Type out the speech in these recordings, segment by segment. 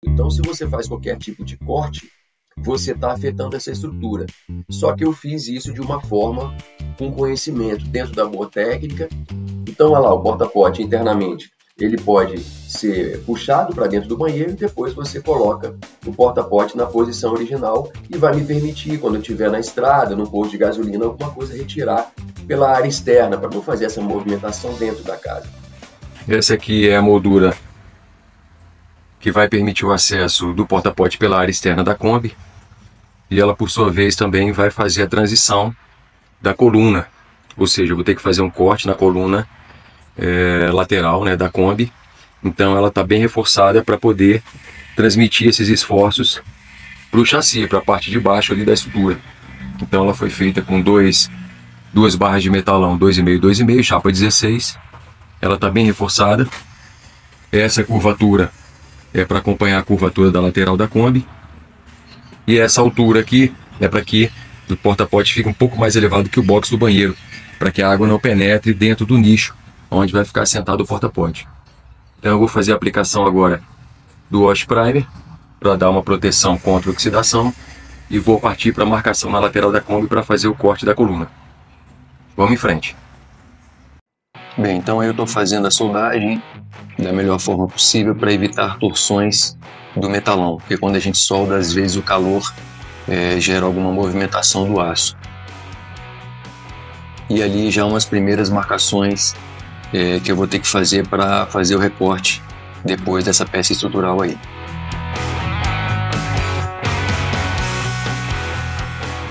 Então, se você faz qualquer tipo de corte, você está afetando essa estrutura. Só que eu fiz isso de uma forma com conhecimento, dentro da boa técnica. Então, olha lá, o porta-pote internamente, ele pode ser puxado para dentro do banheiro e depois você coloca o porta-pote na posição original e vai me permitir, quando eu estiver na estrada, no posto de gasolina, alguma coisa, retirar pela área externa, para não fazer essa movimentação dentro da casa. Essa aqui é a moldura que vai permitir o acesso do porta-pote pela área externa da Kombi. E ela, por sua vez, também vai fazer a transição da coluna. Ou seja, eu vou ter que fazer um corte na coluna lateral, né, da Kombi. Então ela está bem reforçada para poder transmitir esses esforços para o chassi, para a parte de baixo ali da estrutura. Então ela foi feita com duas barras de metalão 2,5, 2,5, chapa 16. Ela está bem reforçada. Essa curvatura é para acompanhar a curvatura da lateral da Kombi. E essa altura aqui é para que o porta-pote fique um pouco mais elevado que o box do banheiro, para que a água não penetre dentro do nicho onde vai ficar sentado o porta-pote. Então eu vou fazer a aplicação agora do Wash Primer para dar uma proteção contra oxidação e vou partir para a marcação na lateral da Kombi para fazer o corte da coluna. Vamos em frente. Bem, então eu estou fazendo a soldagem da melhor forma possível para evitar torções do metalão, porque quando a gente solda, às vezes o calor gera alguma movimentação do aço. E ali já umas primeiras marcações que eu vou ter que fazer para fazer o recorte depois dessa peça estrutural aí.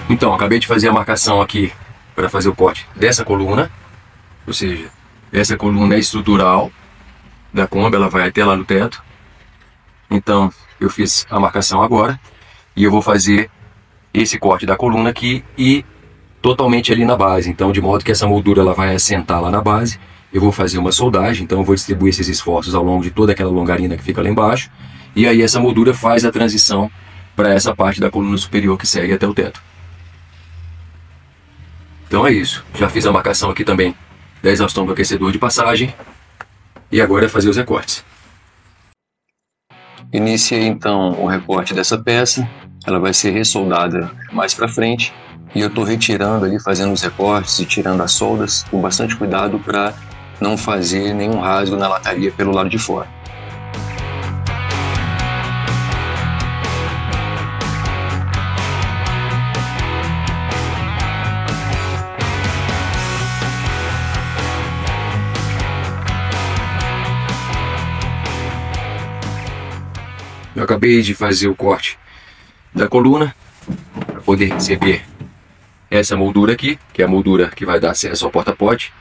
Então, acabei de fazer a marcação aqui para fazer o corte dessa coluna, ou seja, essa coluna é estrutural da Kombi, ela vai até lá no teto. Então, eu fiz a marcação agora e eu vou fazer esse corte da coluna aqui e totalmente ali na base. Então, de modo que essa moldura ela vai assentar lá na base. Eu vou fazer uma soldagem, então eu vou distribuir esses esforços ao longo de toda aquela longarina que fica lá embaixo. E aí essa moldura faz a transição para essa parte da coluna superior que segue até o teto. Então é isso. Já fiz a marcação aqui também da exaustão do aquecedor de passagem. E agora é fazer os recortes. Iniciei então o recorte dessa peça. Ela vai ser ressoldada mais para frente. E eu estou retirando ali, fazendo os recortes e tirando as soldas com bastante cuidado para não fazer nenhum rasgo na lataria pelo lado de fora. Eu acabei de fazer o corte da coluna para poder receber essa moldura aqui, que é a moldura que vai dar acesso ao porta-pote.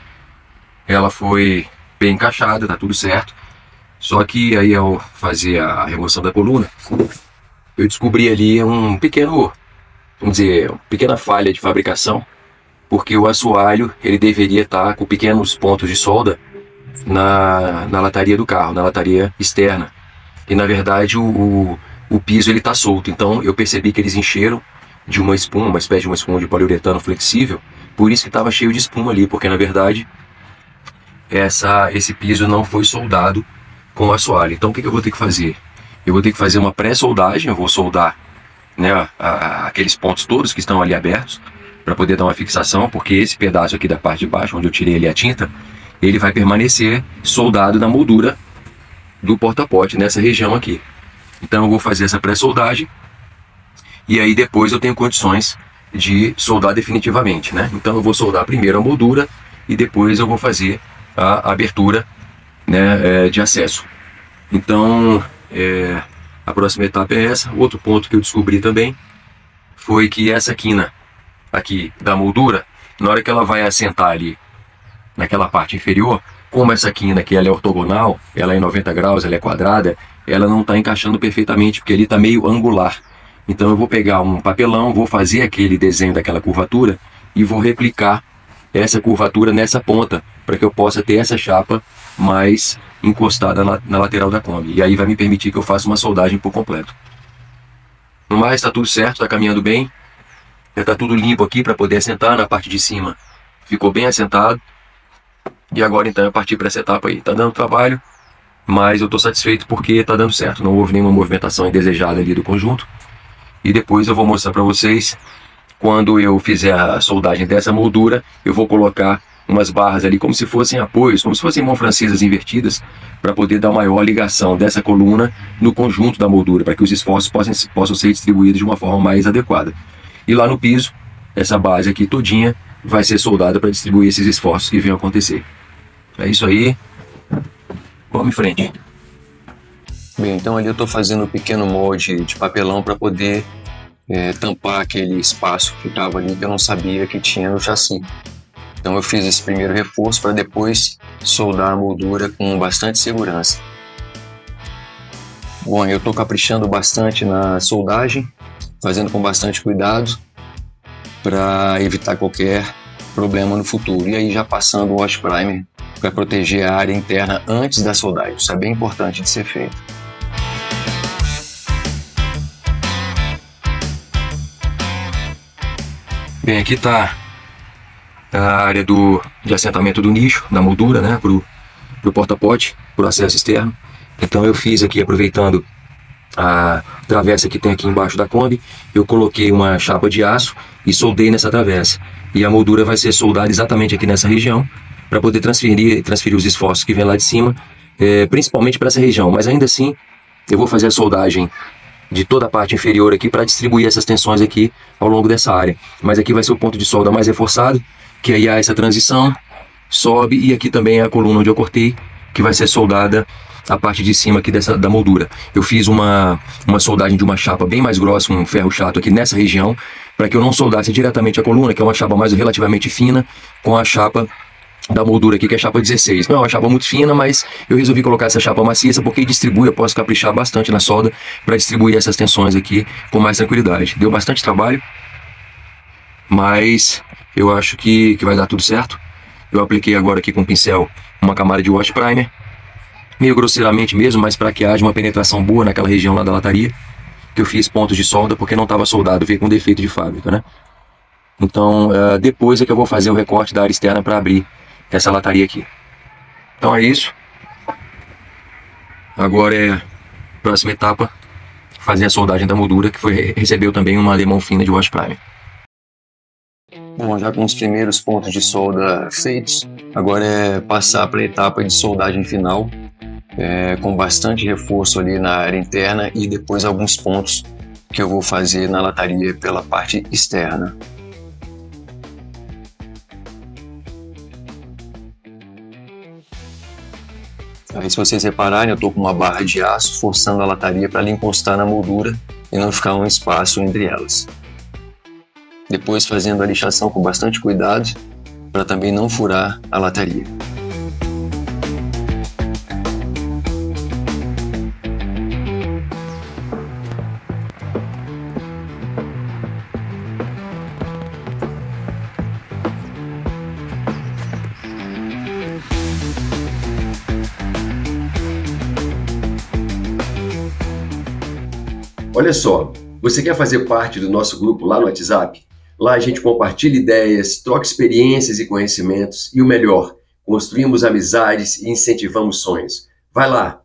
Ela foi bem encaixada, tá tudo certo. Só que aí ao fazer a remoção da coluna, eu descobri ali um pequeno, vamos dizer, uma pequena falha de fabricação, porque o assoalho ele deveria estar com pequenos pontos de solda na lataria do carro, na lataria externa. E na verdade o piso ele está solto, então eu percebi que eles encheram de uma espuma, uma espécie de uma espuma de poliuretano flexível, por isso que estava cheio de espuma ali, porque na verdade esse piso não foi soldado com assoalho. Então o que eu vou ter que fazer? Eu vou ter que fazer uma pré-soldagem, eu vou soldar, né, aqueles pontos todos que estão ali abertos, para poder dar uma fixação, porque esse pedaço aqui da parte de baixo, onde eu tirei ali a tinta, ele vai permanecer soldado na moldura do porta-pote, nessa região aqui. Então eu vou fazer essa pré-soldagem, e aí depois eu tenho condições de soldar definitivamente, né? Então eu vou soldar primeiro a moldura, e depois eu vou fazer a abertura, né, de acesso. Então a próxima etapa é essa. Outro ponto que eu descobri também foi que essa quina aqui da moldura, na hora que ela vai assentar ali naquela parte inferior, como essa quina aqui ela é ortogonal, ela é 90 graus, ela é quadrada, ela não está encaixando perfeitamente, porque ele está meio angular. Então eu vou pegar um papelão, vou fazer aquele desenho daquela curvatura e vou replicar essa curvatura nessa ponta, para que eu possa ter essa chapa mais encostada na lateral da Kombi. E aí vai me permitir que eu faça uma soldagem por completo. No mais, está tudo certo, está caminhando bem. Já está tudo limpo aqui para poder assentar. Na parte de cima ficou bem assentado. E agora então eu parti para essa etapa aí. Está dando trabalho, mas eu estou satisfeito porque está dando certo. Não houve nenhuma movimentação indesejada ali do conjunto. E depois eu vou mostrar para vocês, quando eu fizer a soldagem dessa moldura, eu vou colocar umas barras ali como se fossem apoios, como se fossem mãos francesas invertidas, para poder dar maior ligação dessa coluna no conjunto da moldura, para que os esforços possam ser distribuídos de uma forma mais adequada. E lá no piso, essa base aqui todinha vai ser soldada para distribuir esses esforços que venham acontecer. É isso aí. Vamos em frente. Bem, então ali eu estou fazendo um pequeno molde de papelão para poder tampar aquele espaço que estava ali que eu não sabia que tinha no chassi. Então eu fiz esse primeiro reforço para depois soldar a moldura com bastante segurança. Bom, eu estou caprichando bastante na soldagem, fazendo com bastante cuidado para evitar qualquer problema no futuro. E aí já passando o wash primer para proteger a área interna antes da soldagem. Isso é bem importante de ser feito. Bem, aqui está a área de assentamento do nicho, da moldura, né, para o porta-pote, para o acesso externo. Então eu fiz aqui, aproveitando a travessa que tem aqui embaixo da Kombi, eu coloquei uma chapa de aço e soldei nessa travessa. E a moldura vai ser soldada exatamente aqui nessa região, para poder transferir os esforços que vem lá de cima, principalmente para essa região. Mas ainda assim, eu vou fazer a soldagem de toda a parte inferior aqui para distribuir essas tensões aqui ao longo dessa área. Mas aqui vai ser o ponto de solda mais reforçado, que aí há essa transição, sobe, e aqui também é a coluna onde eu cortei, que vai ser soldada a parte de cima aqui da moldura. Eu fiz uma soldagem de uma chapa bem mais grossa, um ferro chato aqui nessa região, para que eu não soldasse diretamente a coluna, que é uma chapa mais relativamente fina, com a chapa da moldura aqui, que é a chapa 16. Não é uma chapa muito fina, mas eu resolvi colocar essa chapa maciça porque distribui, eu posso caprichar bastante na solda para distribuir essas tensões aqui com mais tranquilidade. Deu bastante trabalho, mas eu acho que vai dar tudo certo. Eu apliquei agora aqui com o pincel uma camada de wash primer, meio grosseiramente mesmo, mas para que haja uma penetração boa naquela região lá da lataria, que eu fiz pontos de solda porque não estava soldado, veio com defeito de fábrica, né? Então depois é que eu vou fazer o recorte da área externa para abrir essa lataria aqui. Então é isso. Agora é a próxima etapa, fazer a soldagem da moldura, que recebeu também uma alemão fina de wash primer. Bom, já com os primeiros pontos de solda feitos, agora é passar para a etapa de soldagem final, com bastante reforço ali na área interna e depois alguns pontos que eu vou fazer na lataria pela parte externa. Aí, se vocês repararem, eu estou com uma barra de aço forçando a lataria para ela encostar na moldura e não ficar um espaço entre elas. Depois fazendo a lixação com bastante cuidado para também não furar a lataria. Olha só, você quer fazer parte do nosso grupo lá no WhatsApp? Lá a gente compartilha ideias, troca experiências e conhecimentos e o melhor, construímos amizades e incentivamos sonhos. Vai lá!